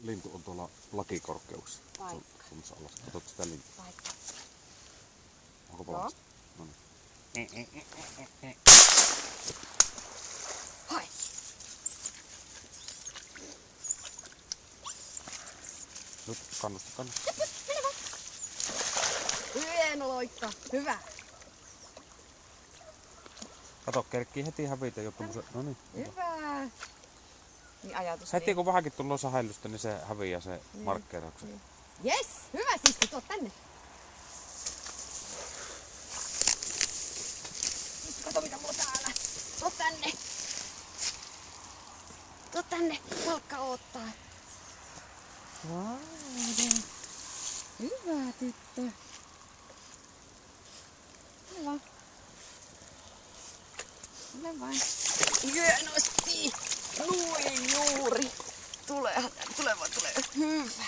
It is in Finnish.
lintu on tuolla lakikorkeuksessa. Paikka. Tuossa alas. Katsotko sitä lintua? Paikka. Onko palasta? No niin. Hai. Nyt kannusta. Hieno loikka. Hyvä. Kato, kerkkii heti hävitä jo tuommoisen. No niin. Hyvä. Niin ajatus. Heti kun vähänkin tulee sähäilystä, niin se häviää se markkeerauksen. Niin. Jes! Hyvä Sisti, tuo tänne. Sisti, kato mitä mulla täällä. Tuo tänne. Tuo tänne. Palkka odottaa. Vau. Hyvä tyttö. Hyvä. Ole vain. Hienosti. Noin juuri. Tulee. Hyvä.